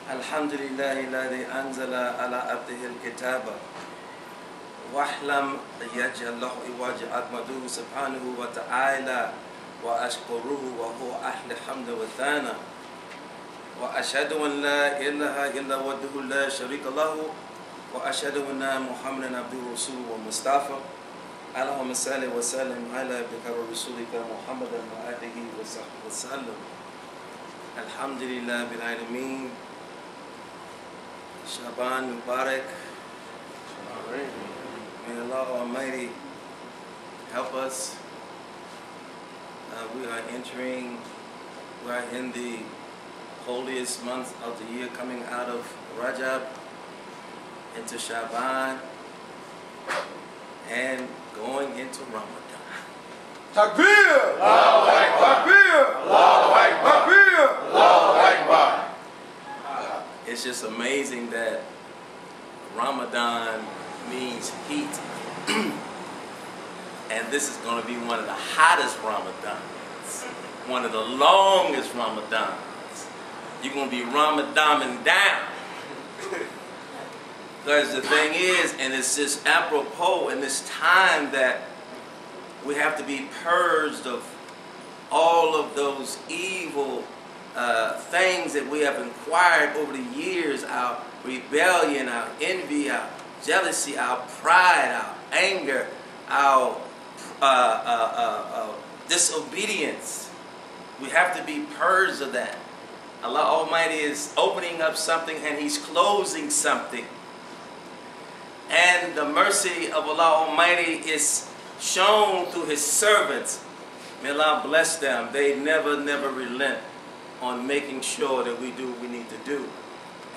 Alhamdulillahi alladhi anzala ala abdihi al-kitaba wahlam yaj'al lahu iwaja akmaduhu subhanahu wa ta'ala wa ashkuruhu wa huwa ahli hamda wa thana wa ashhadu an la ilaha illa wahdahu la sharika lahu wa ashhadu anna Muhammadan abduhu rasuluhu wa mustafa. Allahumma salli wa sallim ala abdika wa rasulika Muhammadan wa alihi wa sahbihi wa sallam. Alhamdulillah bil alamin. Shaban Mubarak. May Allah Almighty help us. We are in the holiest month of the year, coming out of Rajab into Shaban and going into Ramadan. Takbir! Allahu Akbar! Takbir! Allahu Akbar! Takbir! Allahu Akbar! It's just amazing that Ramadan means heat. And this is going to be one of the hottest Ramadans. One of the longest Ramadans. You're going to be Ramadaning down. Because the thing is, and it's just apropos in this time that we have to be purged of all of those evil things that we have acquired over the years, our rebellion, our envy, our jealousy, our pride, our anger, our disobedience. We have to be purged of that. Allah Almighty is opening up something and He's closing something. And the mercy of Allah Almighty is shown through His servants. May Allah bless them. They never relent on making sure that we do what we need to do,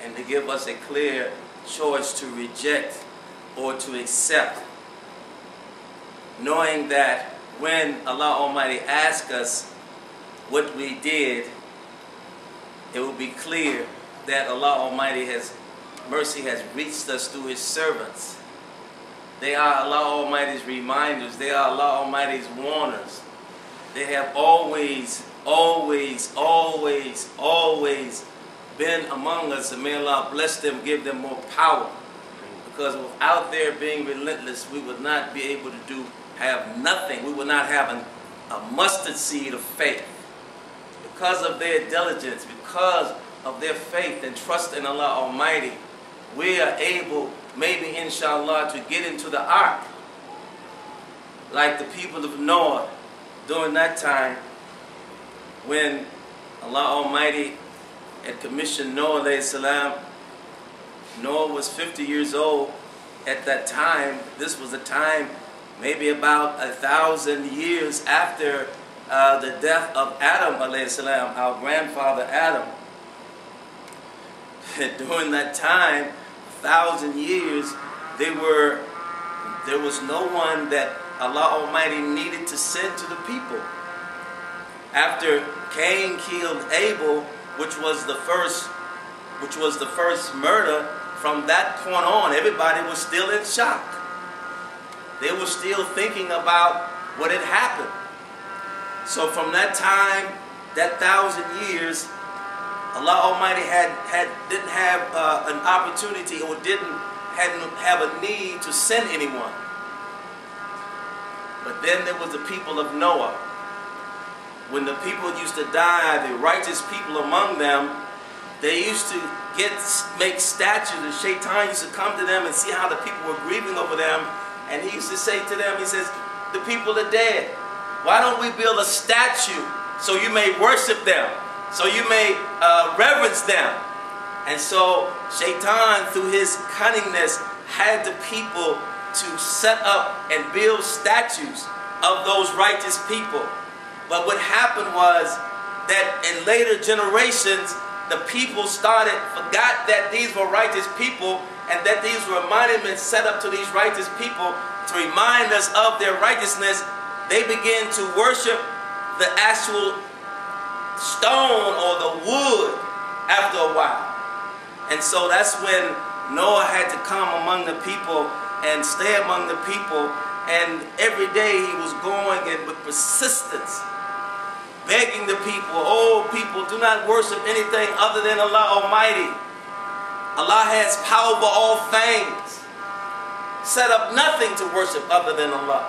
and to give us a clear choice to reject or to accept, knowing that when Allah Almighty asks us what we did, it will be clear that Allah Almighty mercy has reached us through His servants. They are Allah Almighty's reminders. They are Allah Almighty's warners. They have always been among us, and may Allah bless them, give them more power. Because without their being relentless, we would not be able to have nothing. We would not have a mustard seed of faith. Because of their diligence, because of their faith and trust in Allah Almighty, we are able, maybe inshallah, to get into the ark. Like the people of Noah during that time, when Allah Almighty had commissioned Noah alayhi salam. Noah was 50 years old at that time. This was a time maybe about 1,000 years after the death of Adam alayhi salam, our grandfather Adam. During that time, 1,000 years, there was no one that Allah Almighty needed to send to the people. After Cain killed Abel, which was the first murder, from that point on, everybody was still in shock. They were still thinking about what had happened. So from that time, that 1,000 years, Allah Almighty didn't have an opportunity, or hadn't have a need to send anyone. But then there was the people of Noah. When the people used to die, the righteous people among them, they used to make statues, and Shaitan used to come to them and see how the people were grieving over them, and he used to say to them, he says, the people are dead. Why don't we build a statue so you may worship them, so you may reverence them? And so Shaitan, through his cunningness, had the people to set up and build statues of those righteous people. But what happened was that in later generations, the people forgot that these were righteous people, and that these were monuments set up to these righteous people to remind us of their righteousness. They began to worship the actual stone or the wood after a while. And so that's when Noah had to come among the people and stay among the people, and every day he was going and with persistence, begging the people, oh people, do not worship anything other than Allah Almighty. Allah has power over all things, set up nothing to worship other than Allah.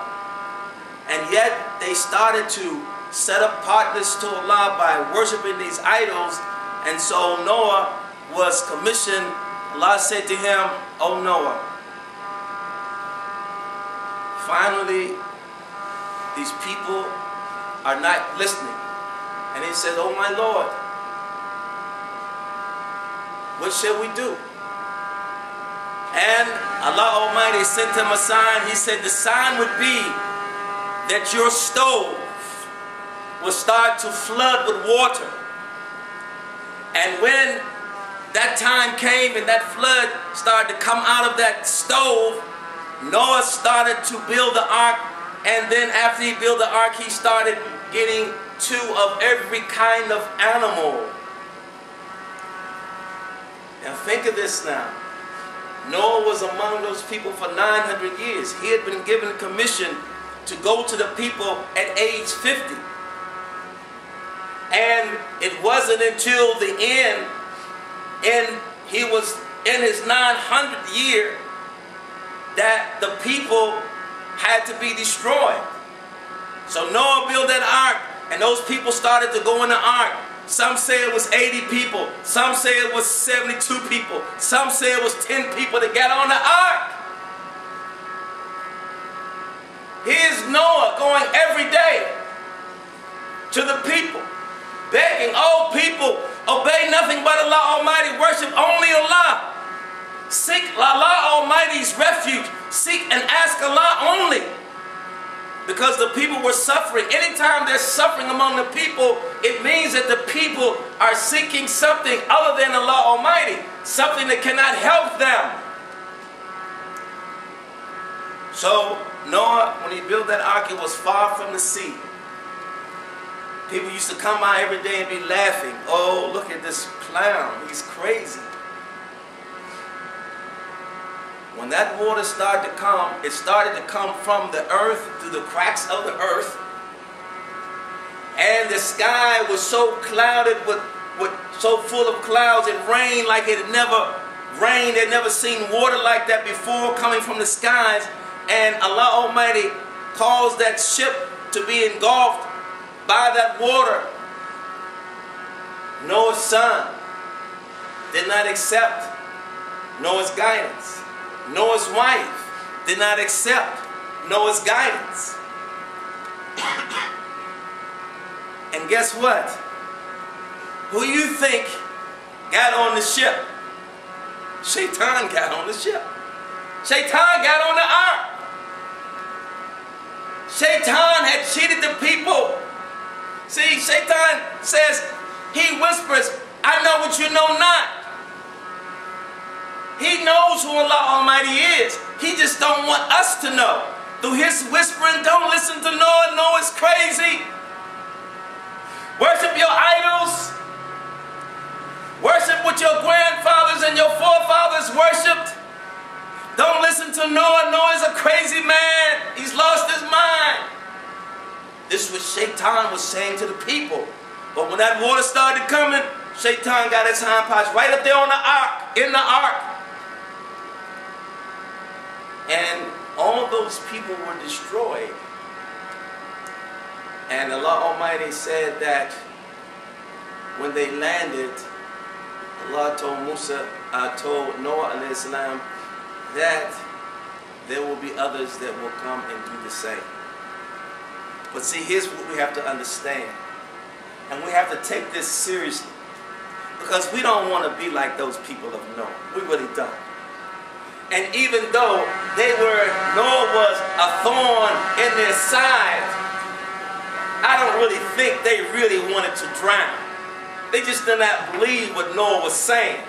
And yet they started to set up partners to Allah by worshiping these idols. And so Noah was commissioned. Allah said to him, "O Noah, finally these people are not listening." And he said, "Oh my Lord, what shall we do?" And Allah Almighty sent him a sign. He said the sign would be that your stove will start to flood with water. And when that time came and that flood started to come out of that stove, Noah started to build the ark. And then after he built the ark, he started getting 2 of every kind of animal. Now think of this now. Noah was among those people for 900 years. He had been given commission to go to the people at age 50. And it wasn't until the end, and he was in his 900th year, that the people had to be destroyed. So Noah built that ark, and those people started to go in the ark. Some say it was 80 people. Some say it was 72 people. Some say it was 10 people that got on the ark. Here's Noah going every day to the people, begging, "Oh people, obey nothing but Allah Almighty. Worship only Allah. Seek Allah Almighty's refuge. Seek and ask Allah only." Because the people were suffering. Anytime there's suffering among the people, it means that the people are seeking something other than Allah Almighty, something that cannot help them. So Noah, when he built that ark, it was far from the sea. People used to come by every day and be laughing. "Oh, look at this clown. He's crazy." When that water started to come, it started to come from the earth, through the cracks of the earth. And the sky was so clouded with so full of clouds, it rained like it had never rained. They'd never seen water like that before coming from the skies. And Allah Almighty caused that ship to be engulfed by that water. Noah's son did not accept Noah's guidance. Noah's wife did not accept Noah's guidance. And guess what? Who you think got on the ship? Shaitan got on the ship. Shaitan got on the ark. Shaitan had cheated the people. See, Shaitan says, he whispers, "I know what you know not." He knows who Allah Almighty is. He just don't want us to know. Through his whispering, don't listen to Noah. Noah's crazy. Worship your idols. Worship what your grandfathers and your forefathers worshipped. Don't listen to Noah. Noah's a crazy man. He's lost his mind. This is what Shaitan was saying to the people. But when that water started coming, Shaitan got his hind parts right up there on the ark, in the ark. And all those people were destroyed. And Allah Almighty said that when they landed, Allah told Noah alayhi salam that there will be others that will come and do the same. But see, here's what we have to understand. And we have to take this seriously. Because we don't want to be like those people of Noah. We really don't. And even though Noah was a thorn in their side, I don't really think they really wanted to drown. They just did not believe what Noah was saying.